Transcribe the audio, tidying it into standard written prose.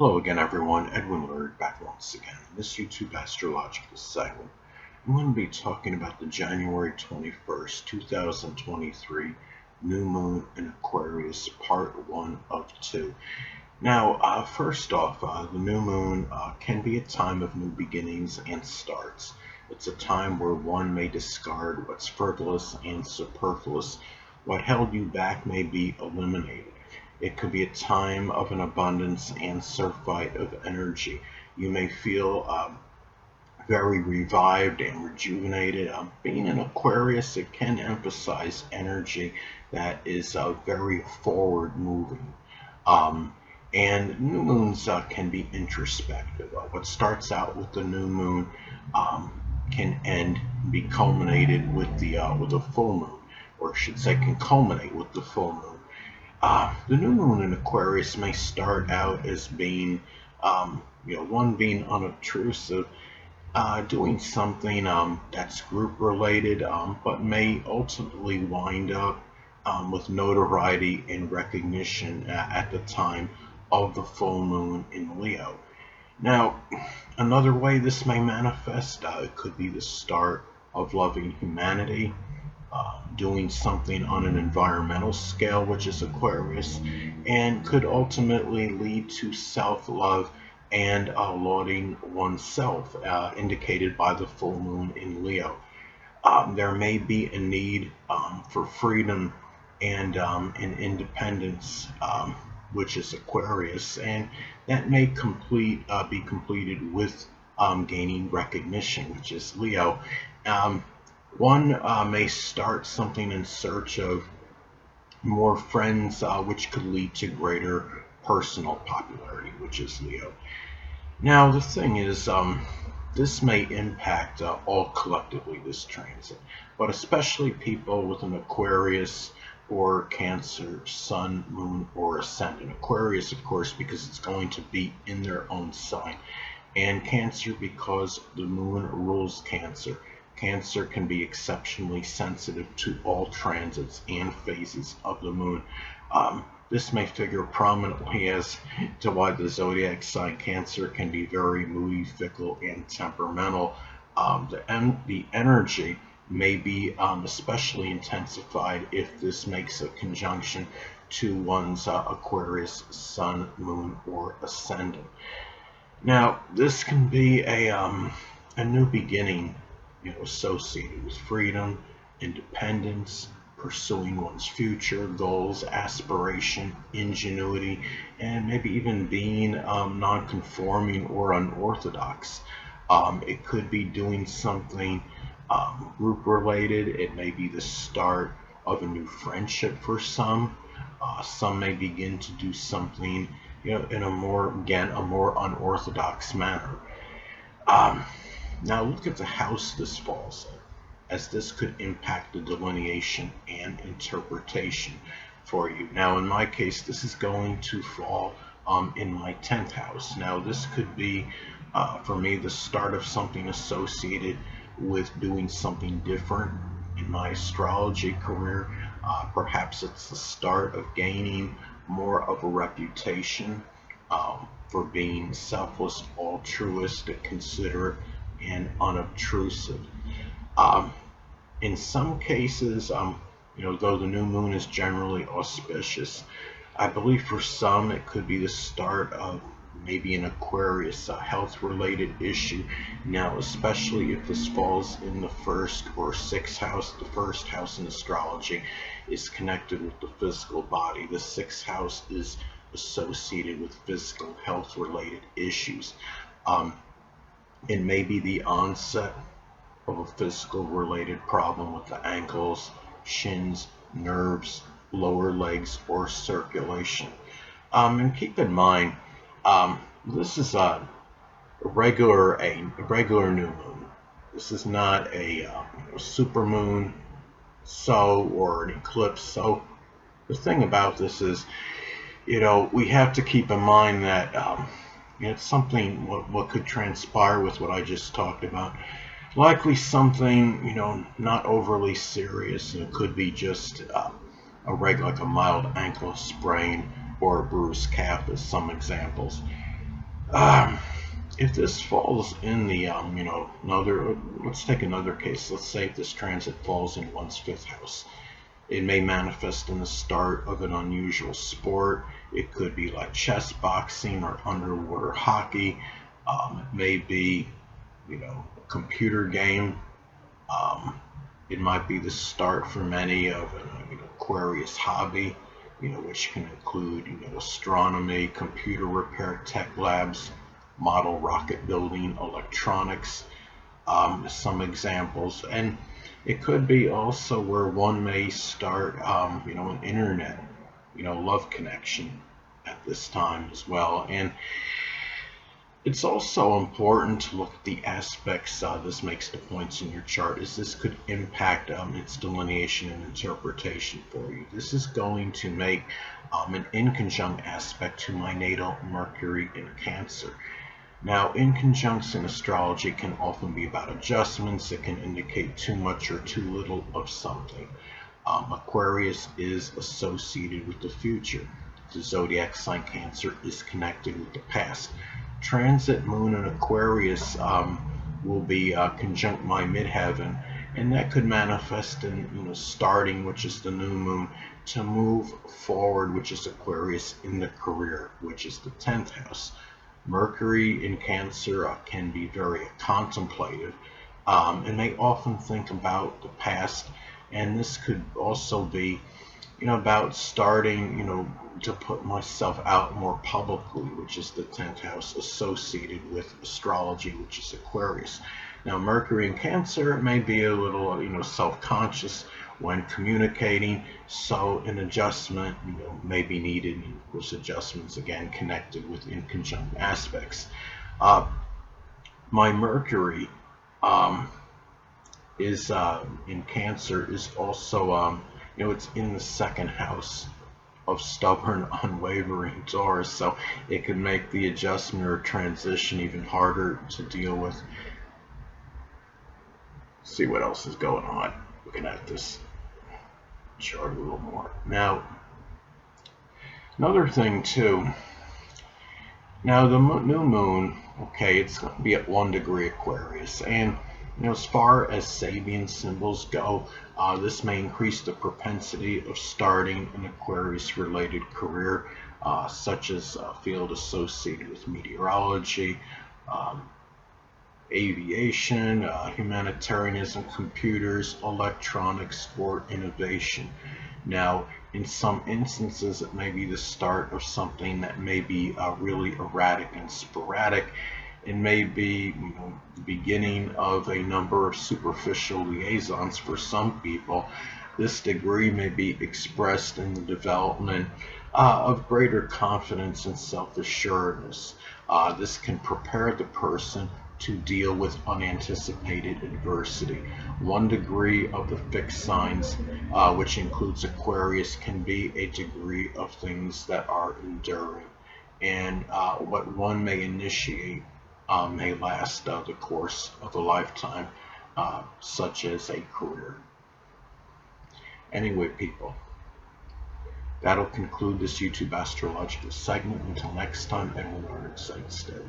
Hello again, everyone. Edwin Learnard back once again in this YouTube astrological segment. I'm going to be talking about the January 21st, 2023 New Moon in Aquarius, Part 1 of 2. Now, first off, the new moon can be a time of new beginnings and starts. It's a time where one may discard what's frivolous and superfluous. What held you back may be eliminated. It could be a time of an abundance and surfeit of energy. You may feel very revived and rejuvenated. Being an Aquarius, it can emphasize energy that is very forward moving. And new moons can be introspective. What starts out with the new moon can end, be culminated with a full moon, or I should say, can culminate with the full moon. The new moon in Aquarius may start out as being, one being unobtrusive, doing something that's group related, but may ultimately wind up with notoriety and recognition at the time of the full moon in Leo. Now, another way this may manifest, it could be the start of loving humanity, doing something on an environmental scale, which is Aquarius, and could ultimately lead to self-love and lauding oneself, indicated by the full moon in Leo. There may be a need for freedom and independence, which is Aquarius, and that may be completed with gaining recognition, which is Leo. One may start something in search of more friends, which could lead to greater personal popularity, which is Leo. Now, the thing is, this may impact all collectively, this transit, but especially people with an Aquarius or Cancer, Sun, Moon, or Ascendant. Aquarius, of course, because it's going to be in their own sign, and Cancer because the Moon rules Cancer. Cancer can be exceptionally sensitive to all transits and phases of the moon. This may figure prominently as to why the zodiac sign Cancer can be very moody, fickle, and temperamental. The energy may be especially intensified if this makes a conjunction to one's Aquarius, Sun, Moon, or Ascendant. Now, this can be a new beginning, associated with freedom, independence, pursuing one's future goals, aspiration, ingenuity, and maybe even being non-conforming or unorthodox. It could be doing something group related. It may be the start of a new friendship for some. Some may begin to do something, in a more unorthodox manner. Now look at the house this falls in, as this could impact the delineation and interpretation for you. Now, in my case, this is going to fall in my 10th house. Now, this could be, for me, the start of something associated with doing something different in my astrology career. Perhaps it's the start of gaining more of a reputation for being selfless, altruistic, considerate, and unobtrusive. In some cases, though the new moon is generally auspicious, I believe for some it could be the start of maybe an Aquarius health-related issue. Now, especially if this falls in the first or sixth house, the first house in astrology is connected with the physical body. The sixth house is associated with physical health-related issues. It may be the onset of a physical related problem with the ankles, shins, nerves, lower legs, or circulation. And keep in mind, this is a regular new moon. This is not a supermoon, or an eclipse. So the thing about this is, we have to keep in mind that it's something what could transpire with what I just talked about. Likely something, not overly serious. It could be just like a mild ankle sprain or a bruised calf as some examples. Um, if this falls in the, let's take another case. Let's say if this transit falls in one's fifth house. It may manifest in the start of an unusual sport. It could be like chess, boxing, or underwater hockey. It may be, a computer game. Um, it might be the start for many of an Aquarius hobby, which can include, astronomy, computer repair, tech labs, model rocket building, electronics, some examples. And it could be also where one may start, an internet, love connection at this time as well. And it's also important to look at the aspects. This makes the points in your chart, as this could impact its delineation and interpretation for you. This is going to make an inconjunct aspect to my natal Mercury in Cancer. Now, inconjuncts in astrology can often be about adjustments. It can indicate too much or too little of something. Aquarius is associated with the future. The zodiac sign Cancer is connected with the past. Transit Moon in Aquarius will be conjunct my midheaven, and that could manifest in starting, which is the new moon, to move forward, which is Aquarius, in the career, which is the 10th house. Mercury in Cancer can be very contemplative and may often think about the past. And this could also be, about starting, to put myself out more publicly, which is the 10th house associated with astrology, which is Aquarius. Now, Mercury in Cancer may be a little, self-conscious when communicating, so an adjustment, may be needed. And of course, adjustments again connected with inconjunct aspects. My Mercury is in Cancer is also, it's in the second house of stubborn, unwavering Taurus, so it can make the adjustment or transition even harder to deal with. See what else is going on. Looking at this chart a little more. Now, another thing too. Now the new moon, okay, it's going to be at 1 degree Aquarius, and as far as Sabian symbols go, this may increase the propensity of starting an Aquarius-related career, such as a field associated with meteorology, aviation, humanitarianism, computers, electronics, or innovation. Now, in some instances, it may be the start of something that may be really erratic and sporadic. It may be, the beginning of a number of superficial liaisons for some people. This degree may be expressed in the development of greater confidence and self-assuredness. This can prepare the person to deal with unanticipated adversity. 1 degree of the fixed signs, which includes Aquarius, can be a degree of things that are enduring. And what one may initiate may last the course of a lifetime, such as a career. Anyway, people, that'll conclude this YouTube astrological segment. Until next time, Edwin Learnard, stay steady.